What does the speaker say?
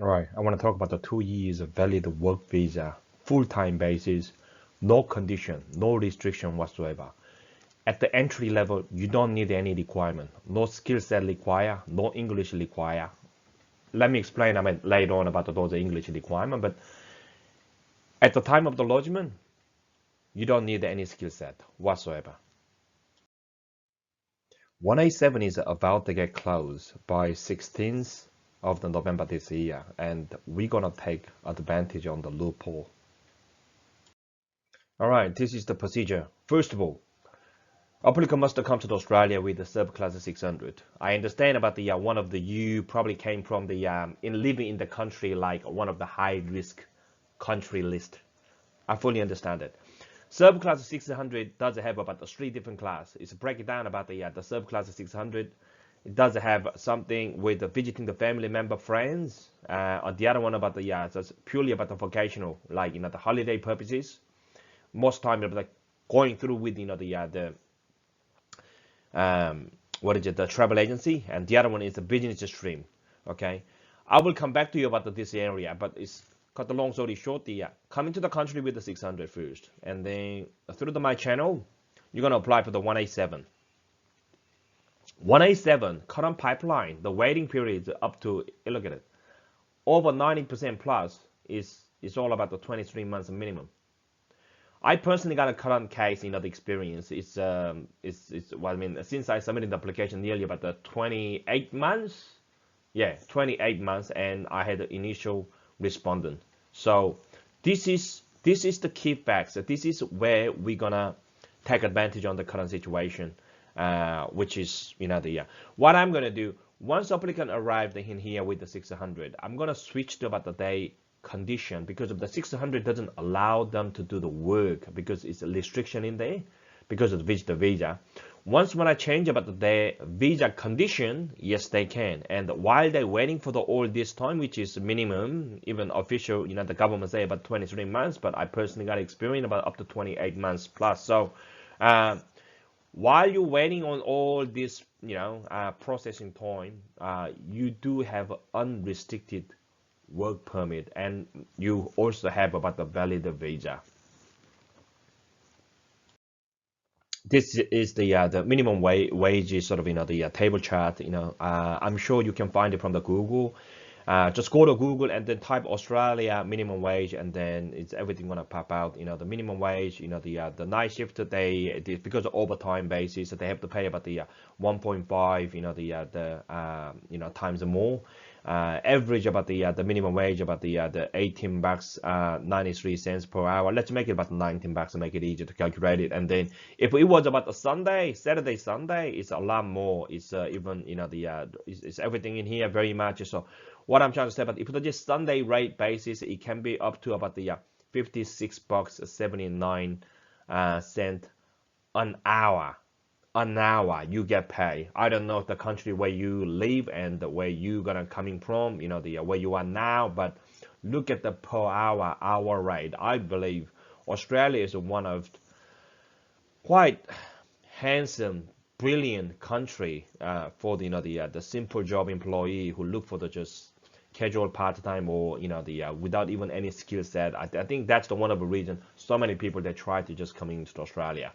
All right, I want to talk about the 2 years valid work visa, full-time basis, no condition, no restriction whatsoever. At the entry level, you don't need any requirement, no skill set require, no English require. Let me explain later on about those English requirement, but at the time of the lodgement, you don't need any skill set whatsoever. 187 is about to get closed by 16th of the November this year, and we're gonna take advantage on the loophole. All right, this is the procedure. First of all, applicant must come to Australia with the subclass 600. I understand about the one of the you probably came from the in living in the country like one of the high risk country list. I fully understand it. Subclass 600 does have about the three different class. It's breaking down about the subclass 600. It does have something with the visiting the family member friends. Or the other one about the just purely about the vocational, like the holiday purposes. Most time like going through with the what is it, the travel agency, and the other one is the business stream. Okay, I will come back to you about this area, but it's cut the long story short. The coming to the country with the 600 first, and then through my channel, you're gonna apply for the 187. 187 current pipeline. The waiting period is up to, look at it, over 90% plus is all about the 23 months minimum. I personally got a current case, the experience. It's well, I mean, since I submitted the application nearly about the 28 months, yeah, 28 months, and I had the initial respondent. So this is the key facts. This is where we're gonna take advantage on the current situation, which is what I'm gonna do once applicant arrived in here with the 600. I'm gonna switch to about the day condition because of the 600 doesn't allow them to do the work because it's a restriction in there because of the visitor visa. Once when I change about their visa condition, yes they can. And while they're waiting for the all this time, which is minimum, even official, the government say about 23 months, but I personally got experience about up to 28 months plus. So while you're waiting on all this, processing time, you do have unrestricted work permit, and you also have about the valid visa. This is the minimum wage is sort of the table chart. I'm sure you can find it from the Google. Just go to Google and then type Australia minimum wage, and then it's everything gonna pop out. The minimum wage. The night shift because of overtime basis, they have to pay about the 1.5. Times more. Average about the minimum wage about the 18 bucks 93 cents per hour. Let's make it about 19 bucks to make it easier to calculate it. And then if it was about the Saturday Sunday, it's a lot more. It's even it's everything in here very much. So what I'm trying to say about if it's just Sunday rate basis, it can be up to about the 56 bucks 79 cent an hour. An hour you get paid. I don't know the country where you live and where you gonna coming from, the where you are now, but look at the per hour rate. I believe Australia is one of quite handsome, brilliant country for the simple job employee who look for the just casual part-time or the without even any skill set. I think that's the one of the reason so many people they try to just come into Australia.